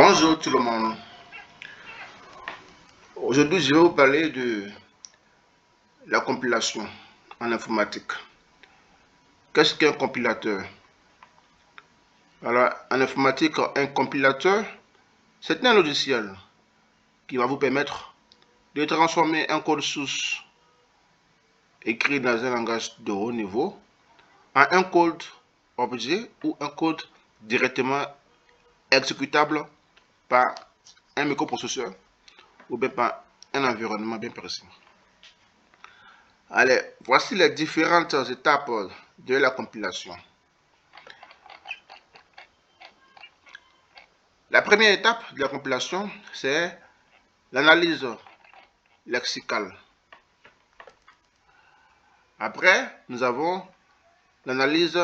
Bonjour tout le monde. Aujourd'hui, je vais vous parler de la compilation en informatique. Qu'est-ce qu'un compilateur? Alors, en informatique, un compilateur, c'est un logiciel qui va vous permettre de transformer un code source écrit dans un langage de haut niveau en un code objet ou un code directement exécutable par un microprocesseur ou bien par un environnement bien précis. Allez, voici les différentes étapes de la compilation. La première étape de la compilation, c'est l'analyse lexicale. Après, nous avons l'analyse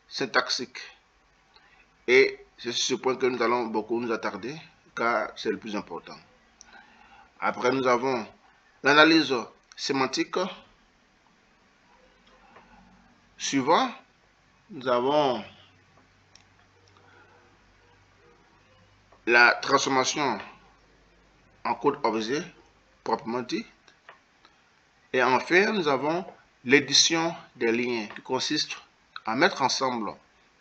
syntaxique. Et c'est sur ce point que nous allons beaucoup nous attarder, car c'est le plus important. Après, nous avons l'analyse sémantique. Suivant, nous avons la transformation en code objet, proprement dit. Et enfin, nous avons l'édition des liens, qui consiste à mettre ensemble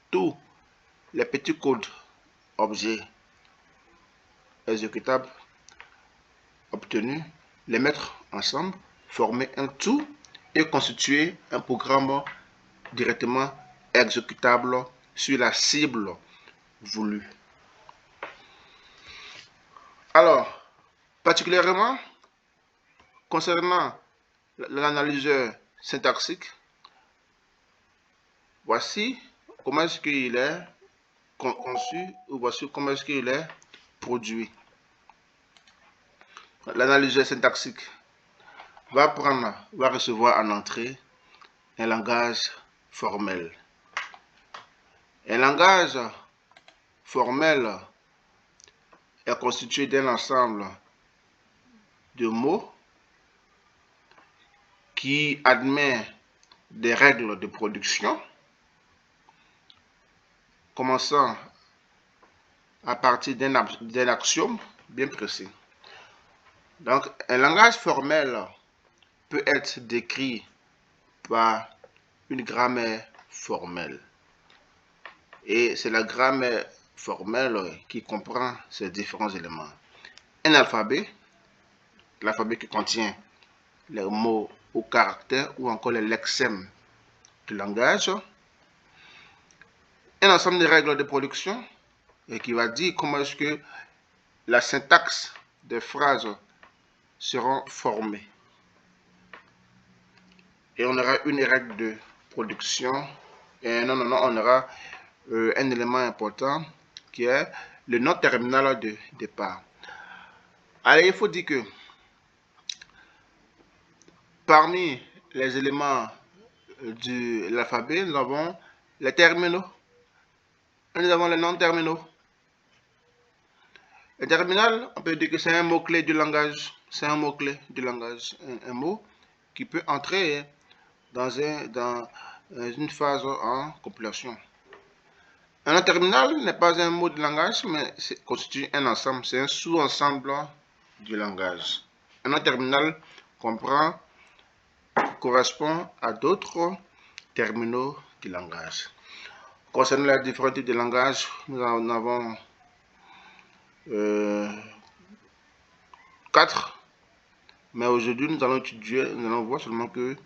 tous les petits codes objets exécutables obtenus, les mettre ensemble, former un tout et constituer un programme directement exécutable sur la cible voulue. Alors, particulièrement concernant l'analyseur syntaxique, voici comment est-ce qu'il est conçu ou voici comment est-ce qu'il est produit. L'analyseur syntaxique va recevoir en entrée un langage formel. Un langage formel est constitué d'un ensemble de mots qui admet des règles de production, commençant à partir d'un axiome bien précis. Donc, un langage formel peut être décrit par une grammaire formelle. Et c'est la grammaire formelle qui comprend ces différents éléments. Un alphabet, l'alphabet qui contient les mots ou caractères ou encore les lexèmes du langage. Un ensemble de règles de production et qui va dire comment est-ce que la syntaxe des phrases seront formées. Et on aura une règle de production et on aura un élément important qui est le nom terminal de départ. Allez, il faut dire que parmi les éléments de l'alphabet, nous avons les terminaux. Nous avons les noms terminaux. Le terminal, on peut dire que c'est un mot-clé du langage. C'est un mot-clé du langage. Un mot qui peut entrer dans une phase en compilation. Un nom terminal n'est pas un mot de langage, mais constitue un ensemble. C'est un sous-ensemble du langage. Un nom terminal correspond à d'autres terminaux du langage. Concernant les différents types de langage, nous en avons 4. Mais aujourd'hui, nous allons voir seulement que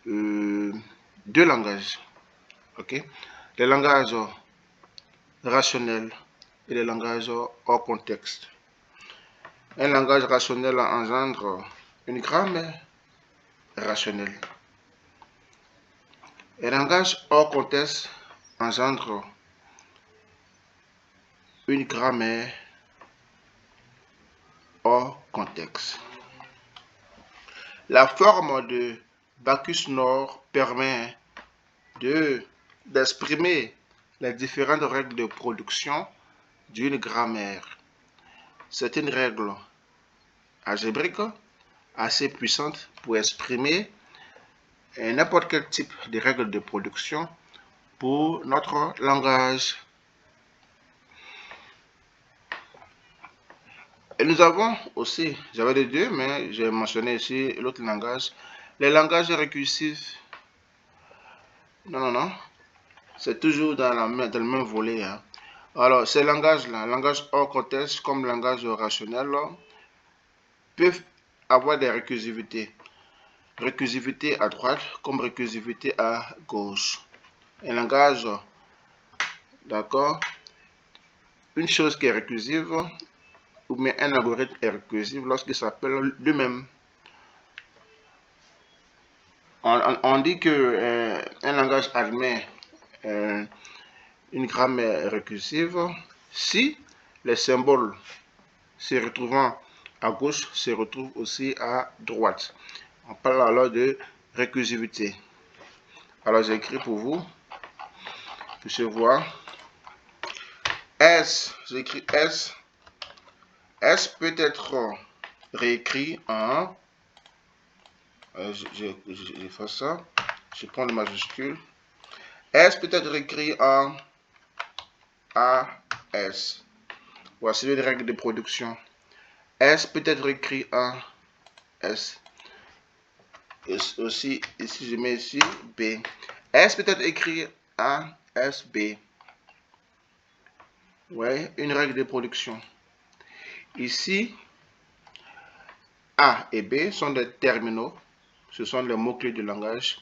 2 langages. Ok? Les langages rationnels et les langages hors contexte. Un langage rationnel engendre une grammaire rationnelle. Un langage hors contexte engendre une grammaire hors contexte. La forme de Bacchus-Nord permet d'exprimer les différentes règles de production d'une grammaire. C'est une règle algébrique assez puissante pour exprimer n'importe quel type de règles de production pour notre langage. Et nous avons aussi, j'avais les deux, mais j'ai mentionné ici l'autre langage. Les langages récursifs, non, c'est toujours dans le même volet. Hein. Alors, ces langages-là, langage hors contexte comme langage rationnel, peuvent avoir des récursivités. Récursivité à droite comme récursivité à gauche. Un langage, d'accord, une chose qui est récursive, ou bien un algorithme est récursif lorsqu'il s'appelle lui-même. On dit que un langage admet une grammaire récursive si les symboles se retrouvant à gauche se retrouvent aussi à droite. On parle alors de récursivité. Alors j'écris pour vous, pour se voir. S, j'écris S. S peut être réécrit en, je fais ça, je prends le majuscule. S peut être écrit en AS. Voici une règle de production. S peut être écrit en S. Et aussi, ici je mets ici B. S peut être écrit en SB. Ouais, une règle de production. Ici, A et B sont des terminaux. Ce sont les mots-clés du langage.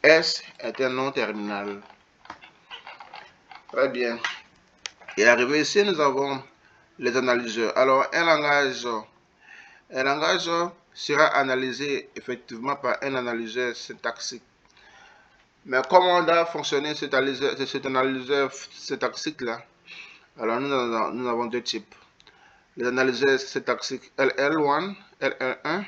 S est un nom terminal. Très bien. Et arrivé ici, nous avons les analyseurs. Alors, un langage sera analysé effectivement par un analyseur syntaxique. Mais comment on doit fonctionner cet analyseur syntaxique-là? Alors, nous avons deux types. Les analyseurs syntaxiques LL1, LL1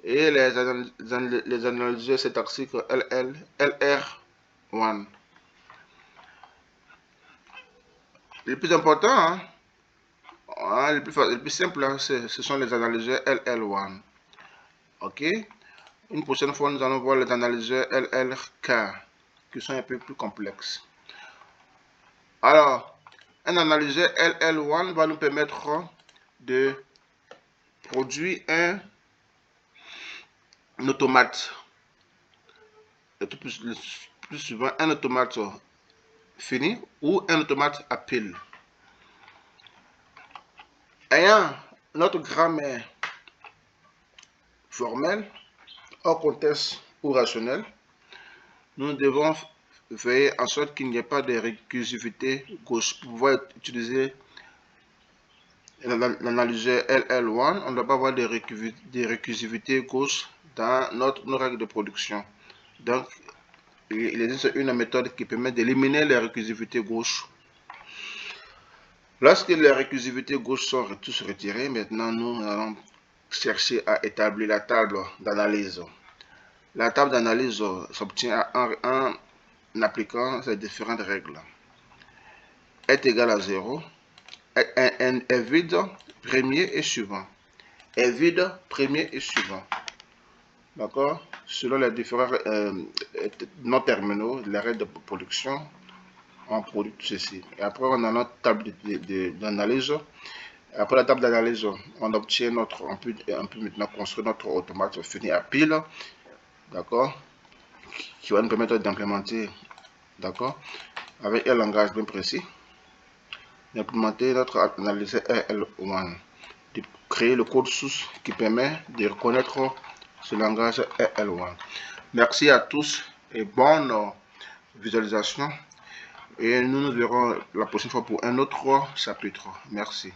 et les analyseurs syntaxiques LR1. Le plus important, le plus simple, ce sont les analyseurs LL1. Ok? Une prochaine fois, nous allons voir les analyseurs LLK, qui sont un peu plus complexes. Alors, un analyseur LL1 va nous permettre de produire un automate. Le plus souvent, un automate fini ou un automate à pile. Ayant notre grammaire formelle, hors contexte ou rationnel, nous devons veiller en sorte qu'il n'y ait pas de récursivité gauche pour pouvoir utiliser l'analyseur LL1. On ne doit pas avoir de récursivité gauche dans nos règles de production. Donc, il existe une méthode qui permet d'éliminer les récursivités gauche. Lorsque les récursivités gauche sont tous retirées, maintenant nous allons chercher à établir la table d'analyse. La table d'analyse s'obtient en appliquant ces différentes règles. Est égal à 0, est vide, premier et suivant. Est vide, premier et suivant. D'accord? Selon les différents non terminaux, les règles de production, on produit ceci. Et après, on a notre table d'analyse. Après la table d'analyse, on obtient on peut maintenant construire notre automate fini à pile. D'accord? Qui va nous permettre d'implémenter, d'accord, avec un langage bien précis, d'implémenter notre analyse LL1, de créer le code source qui permet de reconnaître ce langage LL1. Merci à tous et bonne visualisation. Et nous nous verrons la prochaine fois pour un autre chapitre. Merci.